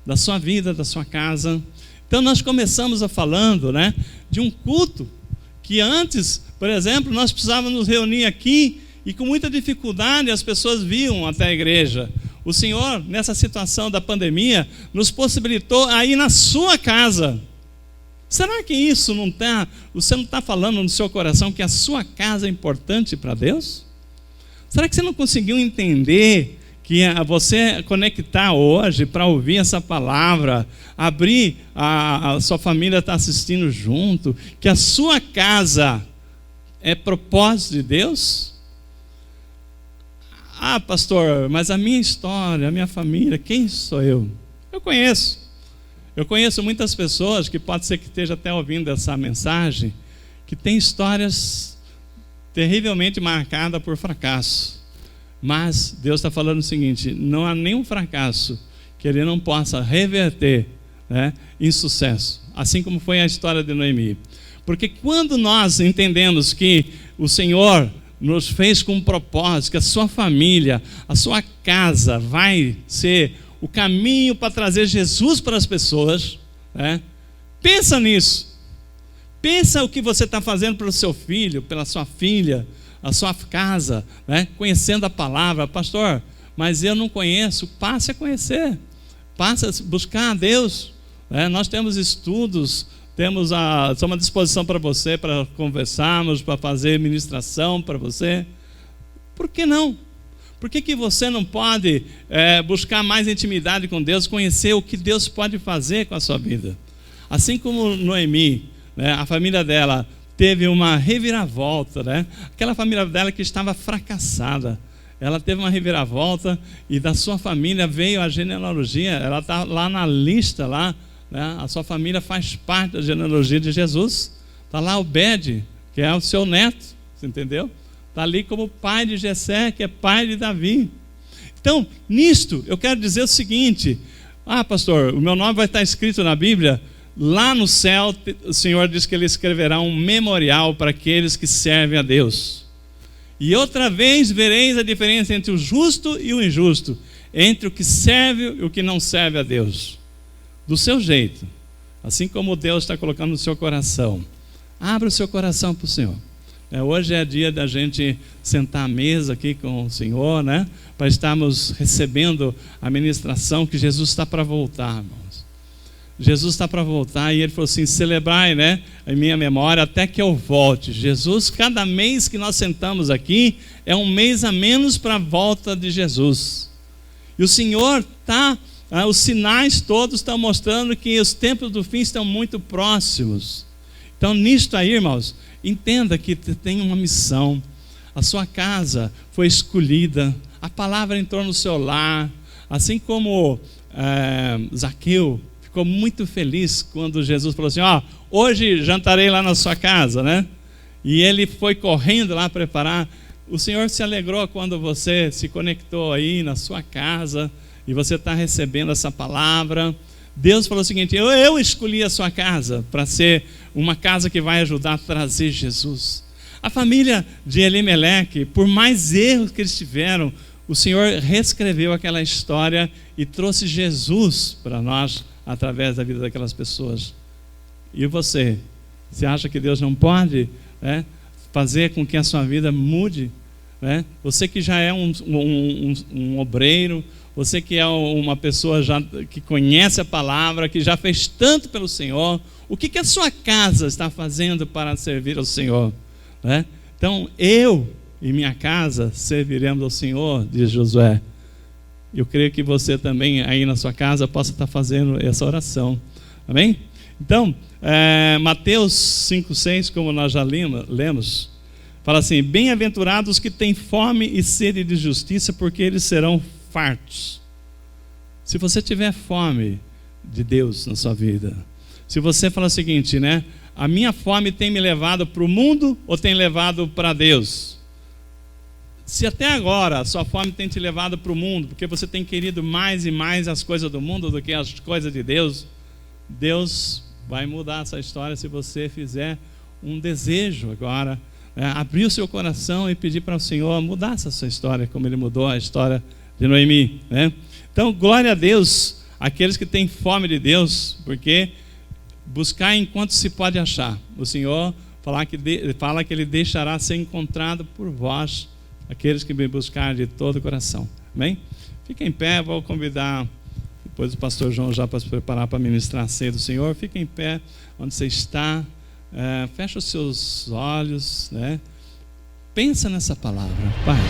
da sua vida, da sua casa. Então nós começamos falando, né, de um culto que antes, por exemplo, nós precisávamos nos reunir aqui e com muita dificuldade as pessoas vinham até a igreja. O Senhor, nessa situação da pandemia, nos possibilitou a ir na sua casa. Será que isso não está, você não está falando no seu coração que a sua casa é importante para Deus? Será que você não conseguiu entender que você conectar hoje para ouvir essa palavra, abrir, a sua família está assistindo junto, que a sua casa é propósito de Deus? Ah, pastor, mas a minha história, a minha família, quem sou eu? Eu conheço muitas pessoas que pode ser que esteja até ouvindo essa mensagem, que tem histórias terrivelmente marcadas por fracasso. Mas Deus está falando o seguinte, não há nenhum fracasso que Ele não possa reverter, né, em sucesso, assim como foi a história de Noemi. Porque quando nós entendemos que o Senhor nos fez com um propósito, que a sua família, a sua casa vai ser o caminho para trazer Jesus para as pessoas, né? Pensa nisso. Pensa o que você está fazendo pelo seu filho, pela sua filha, a sua casa, né? Conhecendo a palavra. Pastor, mas eu não conheço. Passe a conhecer, passe a buscar a Deus, né? Nós temos estudos, estamos à disposição para você, para conversarmos, para fazer ministração para você. Por que não? Por que você não pode buscar mais intimidade com Deus, conhecer o que Deus pode fazer com a sua vida? Assim como Noemi, né, a família dela teve uma reviravolta, né? Aquela família dela que estava fracassada, ela teve uma reviravolta e da sua família veio a genealogia, ela está lá na lista, lá, né? A sua família faz parte da genealogia de Jesus, está lá Obed, que é o seu neto, você entendeu? Está ali como pai de Jessé, que é pai de Davi. Então, nisto, eu quero dizer o seguinte: pastor, o meu nome vai estar escrito na Bíblia. Lá no céu, o Senhor diz que Ele escreverá um memorial para aqueles que servem a Deus. E outra vez vereis a diferença entre o justo e o injusto, entre o que serve e o que não serve a Deus. Do seu jeito, assim como Deus está colocando no seu coração. Abra o seu coração para o Senhor. Hoje é dia da gente sentar à mesa aqui com o Senhor, né? Para estarmos recebendo a ministração que Jesus está para voltar, irmãos. Jesus está para voltar e Ele falou assim: celebrai, né, em minha memória até que eu volte. Jesus, cada mês que nós sentamos aqui é um mês a menos para a volta de Jesus. E o Senhor está, os sinais todos estão mostrando que os tempos do fim estão muito próximos. Então, nisto aí, irmãos, entenda que tem uma missão. A sua casa foi escolhida, a palavra entrou no seu lar, assim como Zaqueu ficou muito feliz quando Jesus falou assim: hoje jantarei lá na sua casa, né? E ele foi correndo lá preparar. O Senhor se alegrou quando você se conectou aí na sua casa e você está recebendo essa palavra. Deus falou o seguinte: eu escolhi a sua casa para ser uma casa que vai ajudar a trazer Jesus. A família de Elimeleque, por mais erros que eles tiveram, o Senhor reescreveu aquela história e trouxe Jesus para nós através da vida daquelas pessoas. E você acha que Deus não pode, né, fazer com que a sua vida mude? Né? Você que já é um obreiro, você que é uma pessoa já que conhece a palavra, que já fez tanto pelo Senhor, o que a sua casa está fazendo para servir ao Senhor? Né? Então, eu e minha casa serviremos ao Senhor, diz Josué. Eu creio que você também aí na sua casa possa estar fazendo essa oração. Amém? Então, Mateus 5,6, como nós já lemos, fala assim: bem-aventurados que têm fome e sede de justiça, porque eles serão fartos. Se você tiver fome de Deus na sua vida, se você fala o seguinte, né? A minha fome tem me levado para o mundo ou tem levado para Deus? Se até agora a sua fome tem te levado para o mundo, porque você tem querido mais e mais as coisas do mundo do que as coisas de Deus, Deus vai mudar essa história se você fizer um desejo agora, abrir o seu coração e pedir para o Senhor mudar essa sua história, como Ele mudou a história de Noemi, né? Então, glória a Deus, aqueles que têm fome de Deus, porque buscar enquanto se pode achar. O Senhor fala que Ele deixará ser encontrado por vós, aqueles que me buscarem de todo o coração. Amém? Fique em pé, vou convidar depois o pastor João já para se preparar para ministrar a ceia do Senhor. Fique em pé onde você está, fecha os seus olhos, né? Pensa nessa palavra. Pai,